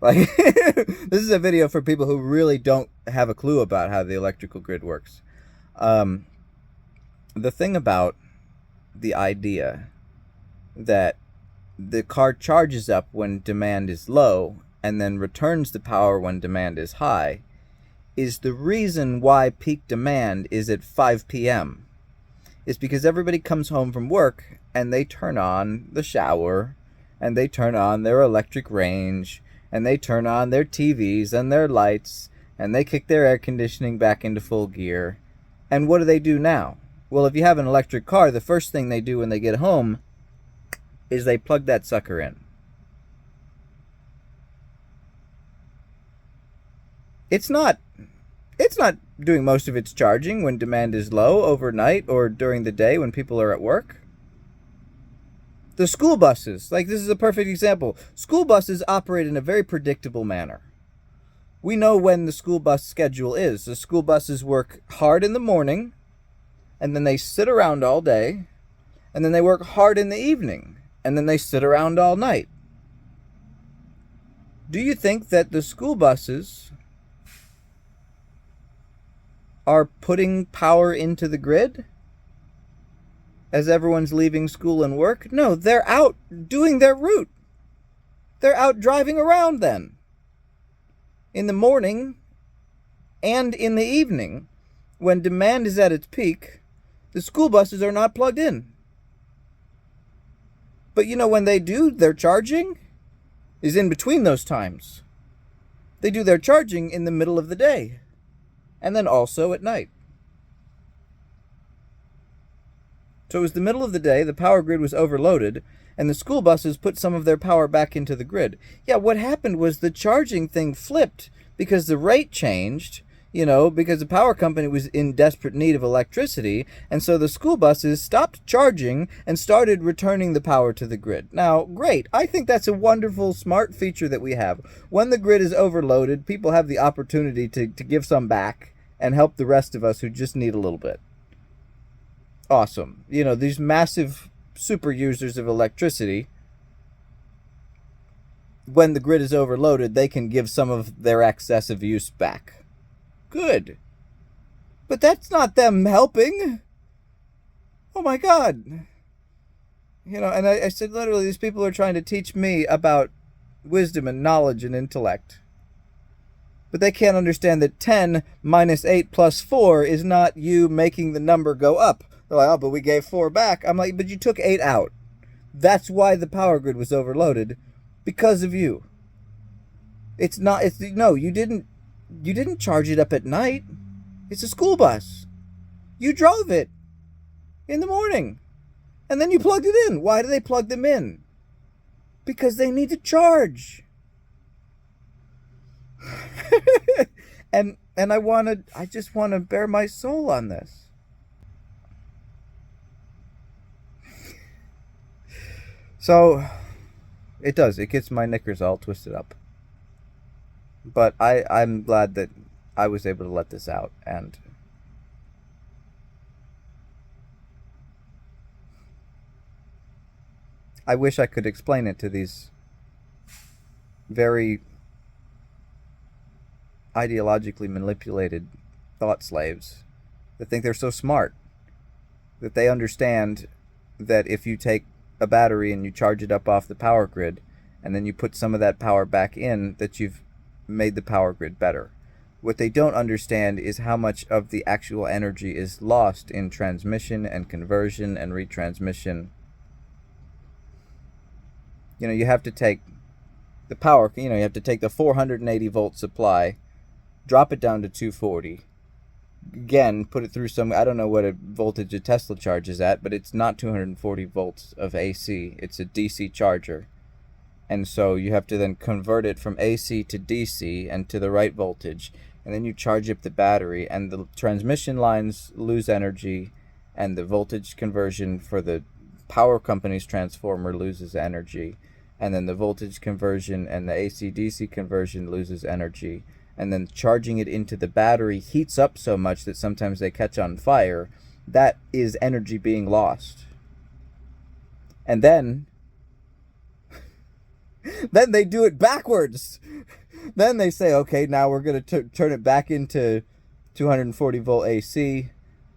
Like, this is a video for people who really don't have a clue about how the electrical grid works. Um, the thing about the idea that the car charges up when demand is low and then returns the power when demand is high is the reason why peak demand is at 5 p.m. It's because everybody comes home from work and they turn on the shower and they turn on their electric range and they turn on their TVs and their lights and they kick their air conditioning back into full gear. And what do they do now? Well, if you have an electric car, the first thing they do when they get home is they plug that sucker in. It's not doing most of its charging when demand is low overnight or during the day when people are at work. The school buses, like this is a perfect example. School buses operate in a very predictable manner. We know when the school bus schedule is. The school buses work hard in the morning, and then they sit around all day, and then they work hard in the evening, and then they sit around all night. Do you think that the school buses are putting power into the grid as everyone's leaving school and work? No, they're out doing their route. They're out driving around then. In the morning and in the evening, when demand is at its peak, the school buses are not plugged in. But you know when they do their charging is in between those times. They do their charging in the middle of the day and then also at night. So it was the middle of the day, the power grid was overloaded, and the school buses put some of their power back into the grid. Yeah, what happened was the charging thing flipped because the rate changed, because the power company was in desperate need of electricity, and so the school buses stopped charging and started returning the power to the grid. Now, great. I think that's a wonderful, smart feature that we have. When the grid is overloaded, people have the opportunity to give some back and help the rest of us who just need a little bit. Awesome. These massive super users of electricity, when the grid is overloaded, they can give some of their excessive use back. Good. But that's not them helping. Oh my God. And I said, literally, these people are trying to teach me about wisdom and knowledge and intellect. But they can't understand that 10 minus 8 plus 4 is not you making the number go up. They're like, oh, but we gave 4 back. I'm like, but you took 8 out. That's why the power grid was overloaded. Because of you. No, you didn't charge it up at night. It's a school bus. You drove it in the morning. And then you plugged it in. Why do they plug them in? Because they need to charge. and I just want to bare my soul on this. So, it gets my knickers all twisted up. But I'm glad that I was able to let this out, and I wish I could explain it to these very ideologically manipulated thought slaves that think they're so smart, that they understand that if you take a battery and you charge it up off the power grid and then you put some of that power back in, that you've made the power grid better. What they don't understand is how much of the actual energy is lost in transmission and conversion and retransmission. You have to take the power, you have to take the 480 volt supply, drop it down to 240. Again, put it through some, I don't know what a voltage a Tesla charges at, but it's not 240 volts of AC. It's a DC charger. And so you have to then convert it from AC to DC and to the right voltage. And then you charge up the battery, and the transmission lines lose energy, and the voltage conversion for the power company's transformer loses energy. And then the voltage conversion and the AC-DC conversion loses energy. And then charging it into the battery heats up so much that sometimes they catch on fire. That is energy being lost. And then Then they do it backwards. Then they say, okay, now we're going to turn it back into 240 volt AC,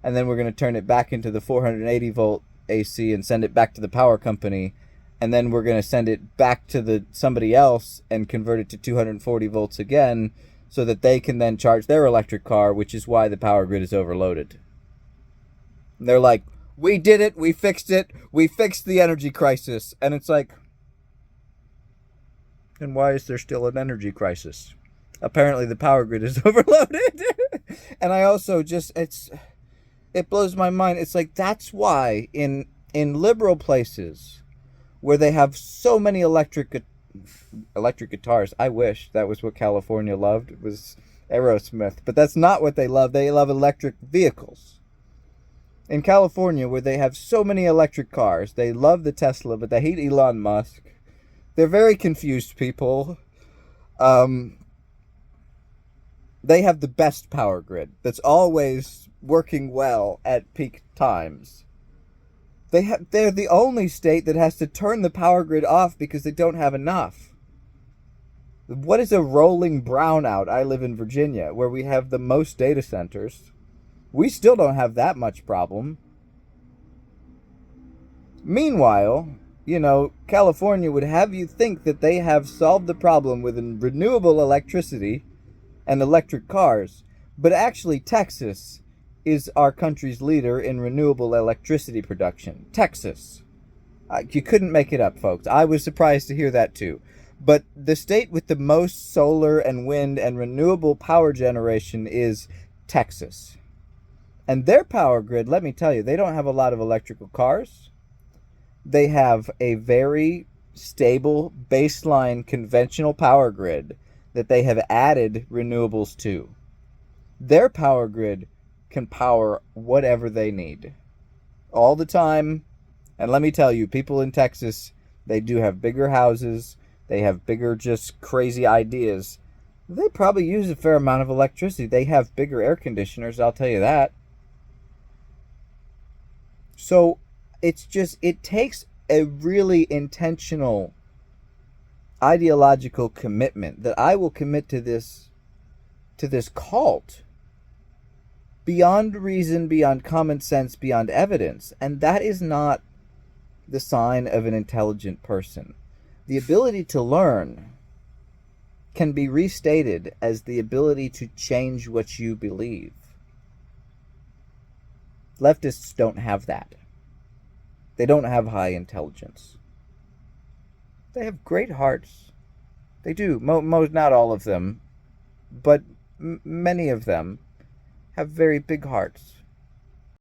and then we're going to turn it back into the 480 volt AC and send it back to the power company, and then we're going to send it back to the somebody else and convert it to 240 volts again, so that they can then charge their electric car, which is why the power grid is overloaded. And they're like, we did it, we fixed the energy crisis. And it's like, and why is there still an energy crisis? Apparently the power grid is overloaded. And I also just, it blows my mind. It's like, that's why in liberal places where they have so many electric guitars, I wish that was what California loved, was Aerosmith, but that's not what they love. They love electric vehicles. In California, where they have so many electric cars, they love the Tesla, but they hate Elon Musk. They're very confused people. They have the best power grid that's always working well at peak times. They're the only state that has to turn the power grid off because they don't have enough. What is a rolling brownout? I live in Virginia, where we have the most data centers. We still don't have that much problem. Meanwhile, California would have you think that they have solved the problem with renewable electricity and electric cars, but actually Texas is our country's leader in renewable electricity production. Texas. You couldn't make it up, folks. I was surprised to hear that too. But the state with the most solar and wind and renewable power generation is Texas. And their power grid, let me tell you, they don't have a lot of electrical cars. They have a very stable baseline conventional power grid that they have added renewables to. Their power grid can power whatever they need all the time. And let me tell you, people in Texas, they do have bigger houses. They have bigger, just crazy ideas. They probably use a fair amount of electricity. They have bigger air conditioners, I'll tell you that. So it takes a really intentional ideological commitment that I will commit to this cult beyond reason, beyond common sense, beyond evidence. And that is not the sign of an intelligent person. The ability to learn can be restated as the ability to change what you believe. Leftists don't have that. They don't have high intelligence. They have great hearts. They do. Not all of them, but many of them have very big hearts.